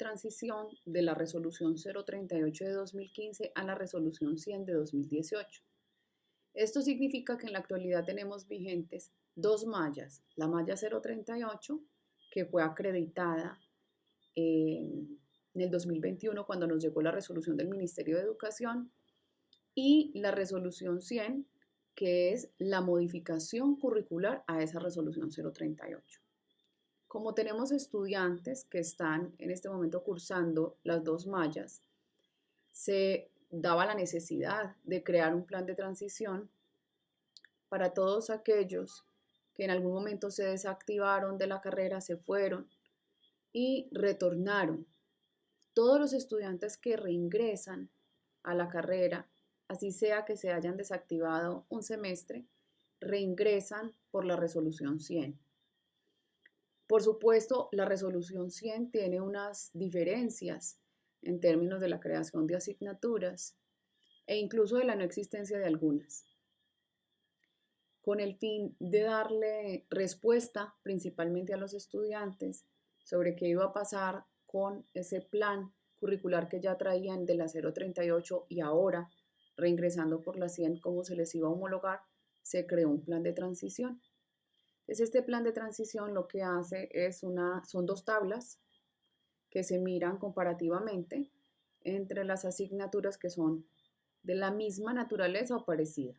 transición de la resolución 038 de 2015 a la resolución 100 de 2018. Esto significa que en la actualidad tenemos vigentes dos mallas, la malla 038, que fue acreditada en el 2021 cuando nos llegó la resolución del Ministerio de Educación, y la resolución 100, que es la modificación curricular a esa resolución 038. Como tenemos estudiantes que están en este momento cursando las dos mallas, se daba la necesidad de crear un plan de transición para todos aquellos que en algún momento se desactivaron de la carrera, se fueron y retornaron. Todos los estudiantes que reingresan a la carrera, así sea que se hayan desactivado un semestre, reingresan por la resolución 100. Por supuesto, la resolución 100 tiene unas diferencias en términos de la creación de asignaturas e incluso de la no existencia de algunas, con el fin de darle respuesta principalmente a los estudiantes sobre qué iba a pasar con ese plan curricular que ya traían de la 038 y ahora, reingresando por la 100, cómo se les iba a homologar, se creó un plan de transición. Entonces, este plan de transición lo que hace es son dos tablas que se miran comparativamente entre las asignaturas que son de la misma naturaleza o parecida.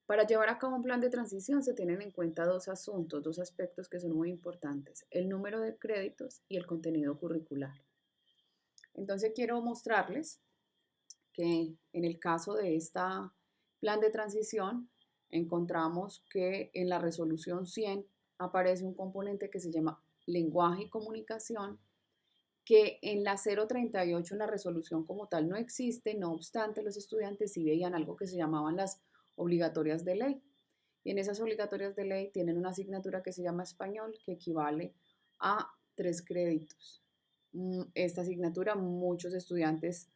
Para llevar a cabo un plan de transición se tienen en cuenta dos asuntos, dos aspectos que son muy importantes: el número de créditos y el contenido curricular. Entonces quiero mostrarles que en el caso de este plan de transición encontramos que en la resolución 100 aparece un componente que se llama lenguaje y comunicación, que en la 038 en la resolución como tal no existe. No obstante, los estudiantes sí veían algo que se llamaban las obligatorias de ley. Y en esas obligatorias de ley tienen una asignatura que se llama español, que equivale a 3 créditos. Esta asignatura muchos estudiantes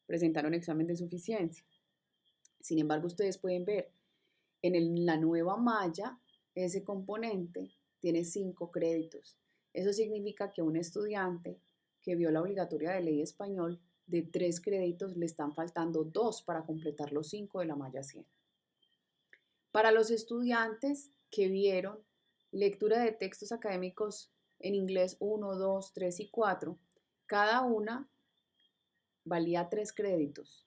presentaron examen de suficiencia. Sin embargo, ustedes pueden ver en la nueva malla, ese componente tiene 5 créditos. Eso significa que a un estudiante que vio la obligatoria de ley español, de 3 créditos le están faltando 2 para completar los 5 de la malla 100. Para los estudiantes que vieron lectura de textos académicos en inglés 1, 2, 3 y 4, cada una valía 3 créditos.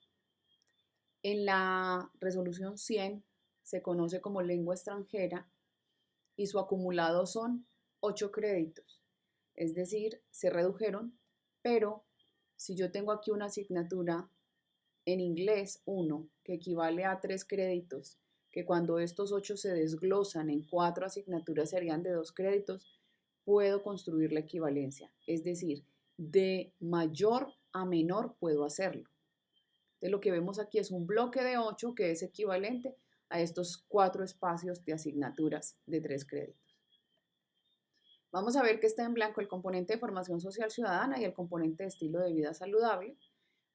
En la resolución 100 se conoce como lengua extranjera y su acumulado son 8 créditos. Es decir, se redujeron, pero si yo tengo aquí una asignatura en inglés 1 que equivale a 3 créditos, que cuando estos 8 se desglosan en 4 asignaturas serían de 2 créditos, puedo construir la equivalencia. Es decir, de mayor a menor puedo hacerlo. Entonces, lo que vemos aquí es un bloque de 8 que es equivalente a estos 4 espacios de asignaturas de 3 créditos. Vamos a ver que está en blanco el componente de formación social ciudadana y el componente de estilo de vida saludable,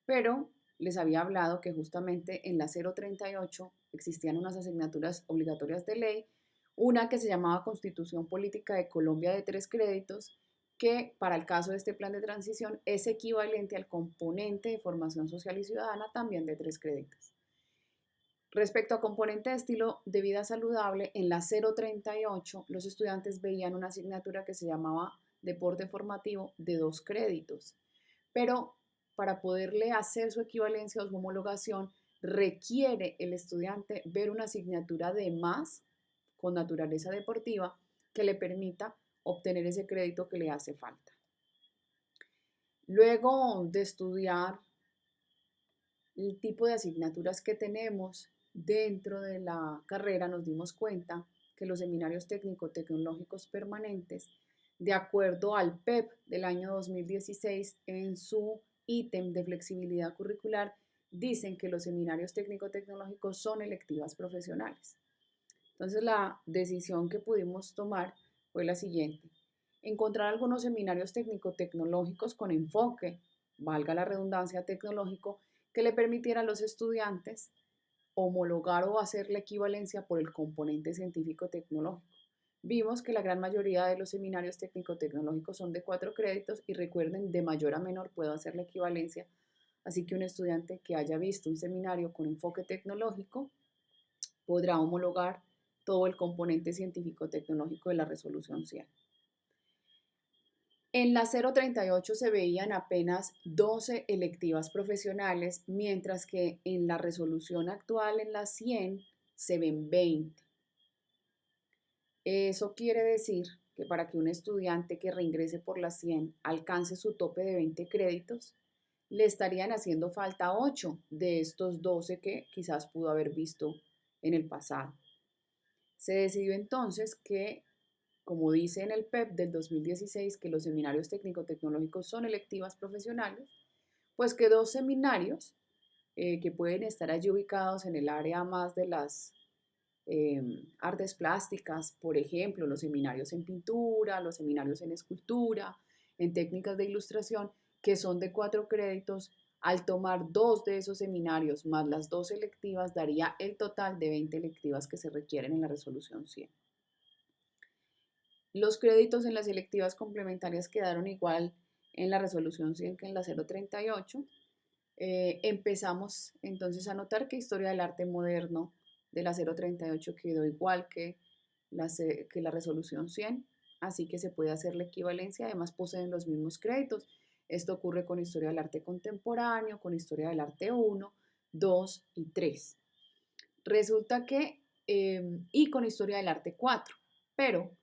pero les había hablado que justamente en la 038 existían unas asignaturas obligatorias de ley, una que se llamaba Constitución Política de Colombia de 3 créditos, que para el caso de este plan de transición es equivalente al componente de formación social y ciudadana también de 3 créditos. Respecto a componente de estilo de vida saludable, en la 038 los estudiantes veían una asignatura que se llamaba deporte formativo de 2 créditos, pero para poderle hacer su equivalencia o su homologación requiere el estudiante ver una asignatura de más con naturaleza deportiva que le permita obtener ese crédito que le hace falta. Luego de estudiar el tipo de asignaturas que tenemos dentro de la carrera, nos dimos cuenta que los seminarios técnico-tecnológicos permanentes, de acuerdo al PEP del año 2016, en su ítem de flexibilidad curricular, dicen que los seminarios técnico-tecnológicos son electivas profesionales. Entonces, la decisión que pudimos tomar fue la siguiente: encontrar algunos seminarios técnico-tecnológicos con enfoque, valga la redundancia, tecnológico, que le permitiera a los estudiantes homologar o hacer la equivalencia por el componente científico-tecnológico. Vimos que la gran mayoría de los seminarios técnico-tecnológicos son de 4 créditos y recuerden, de mayor a menor puedo hacer la equivalencia, así que un estudiante que haya visto un seminario con enfoque tecnológico podrá homologar todo el componente científico-tecnológico de la resolución 100. En la 038 se veían apenas 12 electivas profesionales, mientras que en la resolución actual, en la 100, se ven 20. Eso quiere decir que para que un estudiante que reingrese por la 100 alcance su tope de 20 créditos, le estarían haciendo falta 8 de estos 12 que quizás pudo haber visto en el pasado. Se decidió entonces que, como dice en el PEP del 2016, que los seminarios técnico-tecnológicos son electivas profesionales, pues que 2 seminarios que pueden estar allí ubicados en el área más de las artes plásticas, por ejemplo, los seminarios en pintura, los seminarios en escultura, en técnicas de ilustración, que son de 4 créditos, al tomar 2 de esos seminarios más las 2 electivas, daría el total de 20 electivas que se requieren en la resolución 100. Los créditos en las electivas complementarias quedaron igual en la resolución 100 que en la 038. Empezamos entonces a notar que Historia del Arte Moderno de la 038 quedó igual que la resolución 100, así que se puede hacer la equivalencia, además poseen los mismos créditos. Esto ocurre con Historia del Arte Contemporáneo, con Historia del Arte 1, 2 y 3. Resulta que, y con Historia del Arte 4, pero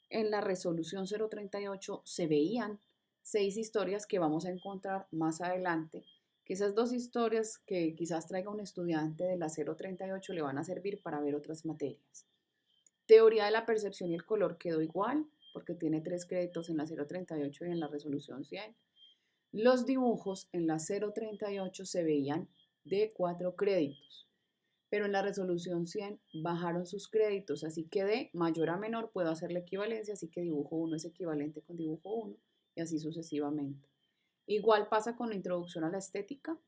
en la resolución 038 se veían 6 historias que vamos a encontrar más adelante, que esas 2 historias que quizás traiga un estudiante de la 038 le van a servir para ver otras materias. Teoría de la percepción y el color quedó igual, porque tiene 3 créditos en la 038 y en la resolución 100. Los dibujos en la 038 se veían de 4 créditos, pero en la resolución 100 bajaron sus créditos, así que de mayor a menor puedo hacer la equivalencia, así que dibujo 1 es equivalente con dibujo 1 y así sucesivamente. Igual pasa con la introducción a la estética,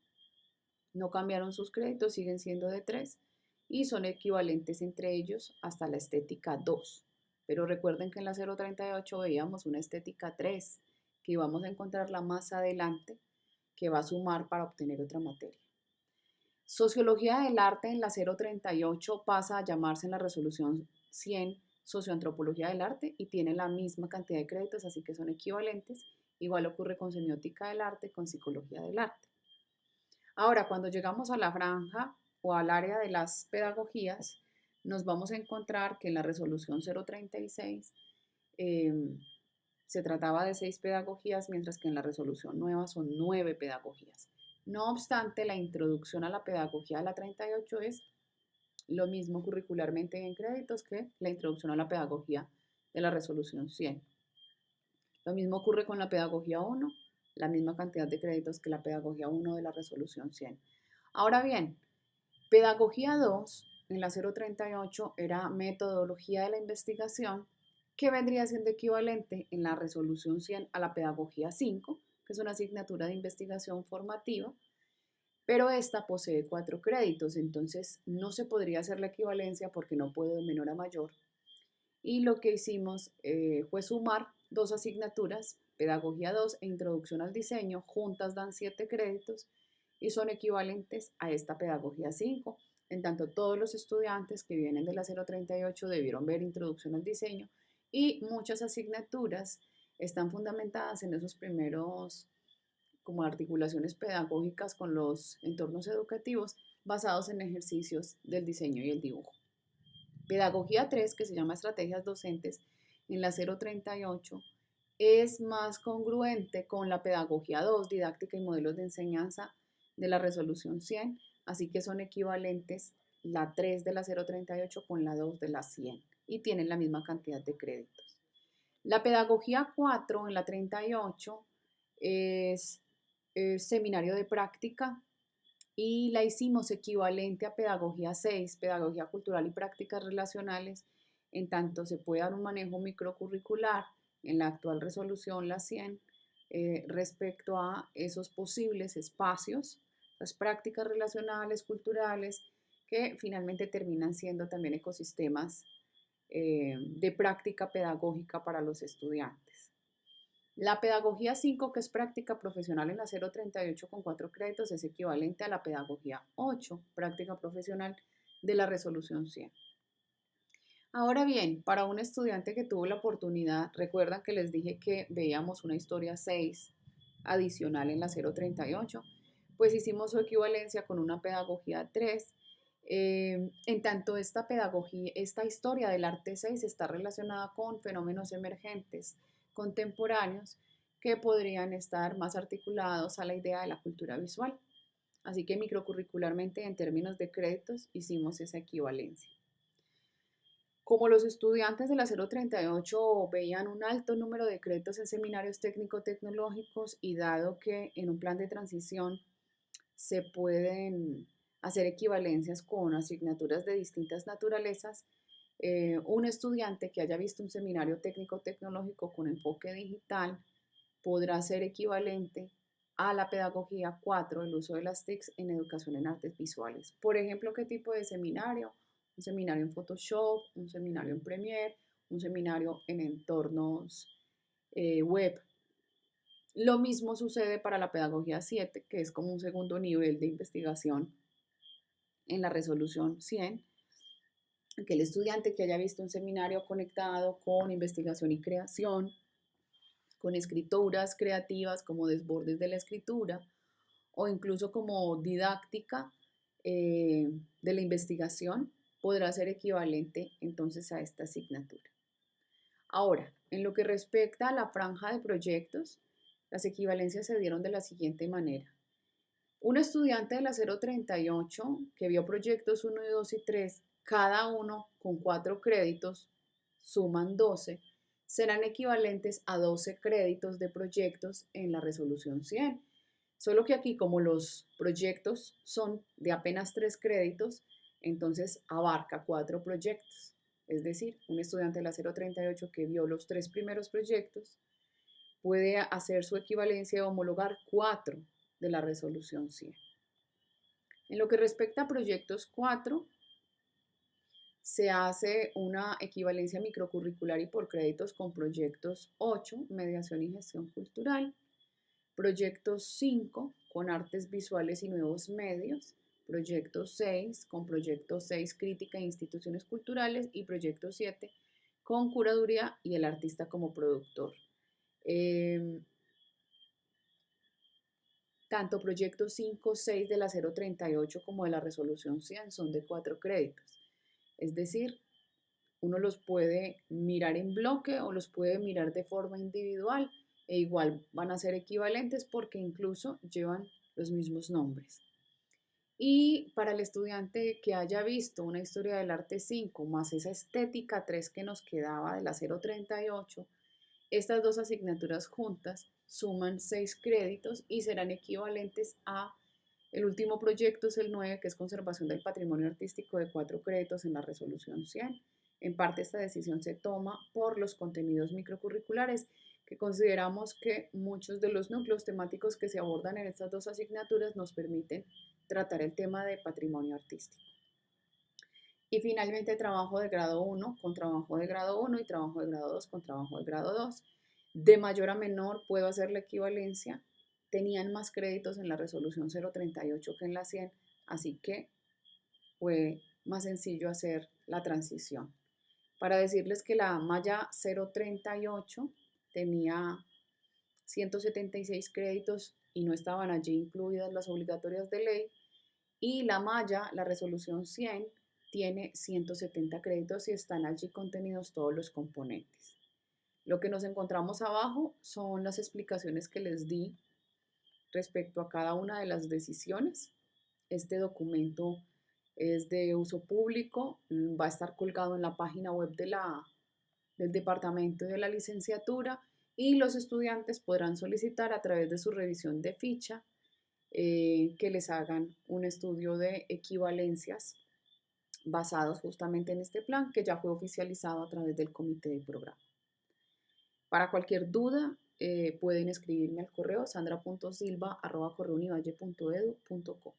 no cambiaron sus créditos, siguen siendo de 3 y son equivalentes entre ellos hasta la estética 2. Pero recuerden que en la 038 veíamos una estética 3, que vamos a encontrarla más adelante, que va a sumar para obtener otra materia. Sociología del arte en la 038 pasa a llamarse en la resolución 100 socioantropología del arte y tiene la misma cantidad de créditos, así que son equivalentes. Igual ocurre con semiótica del arte, con psicología del arte. Ahora, cuando llegamos a la franja o al área de las pedagogías, nos vamos a encontrar que en la resolución 036 eh, se trataba de 6 pedagogías, mientras que en la resolución nueva son 9 pedagogías. No obstante, la introducción a la pedagogía de la 38 es lo mismo curricularmente en créditos que la introducción a la pedagogía de la resolución 100. Lo mismo ocurre con la pedagogía 1, la misma cantidad de créditos que la pedagogía 1 de la resolución 100. Ahora bien, pedagogía 2 en la 038 era metodología de la investigación, que vendría siendo equivalente en la resolución 100 a la pedagogía 5, que es una asignatura de investigación formativa, pero esta posee 4 créditos, entonces no se podría hacer la equivalencia porque no puedo de menor a mayor. Y lo que hicimos fue sumar 2 asignaturas, pedagogía 2 e introducción al diseño, juntas dan 7 créditos y son equivalentes a esta pedagogía 5. En tanto, todos los estudiantes que vienen de la 038 debieron ver introducción al diseño y muchas asignaturas están fundamentadas en esos primeros como articulaciones pedagógicas con los entornos educativos basados en ejercicios del diseño y el dibujo. Pedagogía 3, que se llama estrategias docentes, en la 038, es más congruente con la pedagogía 2, didáctica y modelos de enseñanza de la resolución 100, así que son equivalentes la 3 de la 038 con la 2 de la 100 y tienen la misma cantidad de créditos. La pedagogía 4 en la 38 es seminario de práctica y la hicimos equivalente a pedagogía 6, pedagogía cultural y prácticas relacionales, en tanto se puede dar un manejo microcurricular en la actual resolución, la 100, respecto a esos posibles espacios, las prácticas relacionales, culturales, que finalmente terminan siendo también ecosistemas de práctica pedagógica para los estudiantes. La pedagogía 5, que es práctica profesional en la 038 con 4 créditos, es equivalente a la pedagogía 8, práctica profesional de la resolución 100. Ahora bien, para un estudiante que tuvo la oportunidad, recuerdan que les dije que veíamos una historia 6 adicional en la 038, pues hicimos su equivalencia con una pedagogía 3. En tanto esta pedagogía, esta historia del arte 6 está relacionada con fenómenos emergentes contemporáneos que podrían estar más articulados a la idea de la cultura visual. Así que microcurricularmente, en términos de créditos, hicimos esa equivalencia. Como los estudiantes de la 038 veían un alto número de créditos en seminarios técnico-tecnológicos y dado que en un plan de transición se pueden hacer equivalencias con asignaturas de distintas naturalezas, un estudiante que haya visto un seminario técnico-tecnológico con enfoque digital podrá ser equivalente a la pedagogía 4, el uso de las TICs en educación en artes visuales. Por ejemplo, ¿qué tipo de seminario? Un seminario en Photoshop, un seminario en Premiere, un seminario en entornos web. Lo mismo sucede para la pedagogía 7, que es como un segundo nivel de investigación en la resolución 100, que el estudiante que haya visto un seminario conectado con investigación y creación, con escrituras creativas como desbordes de la escritura, o incluso como didáctica de la investigación, podrá ser equivalente entonces a esta asignatura. Ahora, en lo que respecta a la franja de proyectos, las equivalencias se dieron de la siguiente manera. Un estudiante de la 038 que vio proyectos 1 y 2 y 3, cada uno con 4 créditos, suman 12, serán equivalentes a 12 créditos de proyectos en la resolución 100. Solo que aquí, como los proyectos son de apenas 3 créditos, entonces abarca 4 proyectos. Es decir, un estudiante de la 038 que vio los 3 primeros proyectos puede hacer su equivalencia de homologar 4 de la resolución 100. En lo que respecta a proyectos 4, se hace una equivalencia microcurricular y por créditos con proyectos 8, mediación y gestión cultural, proyectos 5 con artes visuales y nuevos medios, proyecto 6 con proyecto 6 crítica e instituciones culturales y proyecto 7 con curaduría y el artista como productor. Tanto proyectos 5, 6 de la 038 como de la resolución 100 son de 4 créditos. Es decir, uno los puede mirar en bloque o los puede mirar de forma individual e igual van a ser equivalentes porque incluso llevan los mismos nombres. Y para el estudiante que haya visto una historia del arte 5 más esa estética 3 que nos quedaba de la 038, estas dos asignaturas juntas suman 6 créditos y serán equivalentes a el último proyecto es el 9, que es conservación del patrimonio artístico de 4 créditos en la resolución 100. En parte esta decisión se toma por los contenidos microcurriculares, que consideramos que muchos de los núcleos temáticos que se abordan en estas dos asignaturas nos permiten tratar el tema de patrimonio artístico. Y finalmente trabajo de grado 1 con trabajo de grado 1 y trabajo de grado 2 con trabajo de grado 2. De mayor a menor puedo hacer la equivalencia. Tenían más créditos en la resolución 038 que en la 100, así que fue más sencillo hacer la transición. Para decirles que la malla 038 tenía 176 créditos y no estaban allí incluidas las obligatorias de ley, y la malla, la resolución 100, tiene 170 créditos y están allí contenidos todos los componentes. Lo que nos encontramos abajo son las explicaciones que les di respecto a cada una de las decisiones. Este documento es de uso público, va a estar colgado en la página web del departamento de la licenciatura y los estudiantes podrán solicitar a través de su revisión de ficha que les hagan un estudio de equivalencias basados justamente en este plan que ya fue oficializado a través del comité de programa. Para cualquier duda, pueden escribirme al correo sandra.silva@correunivalle.edu.co.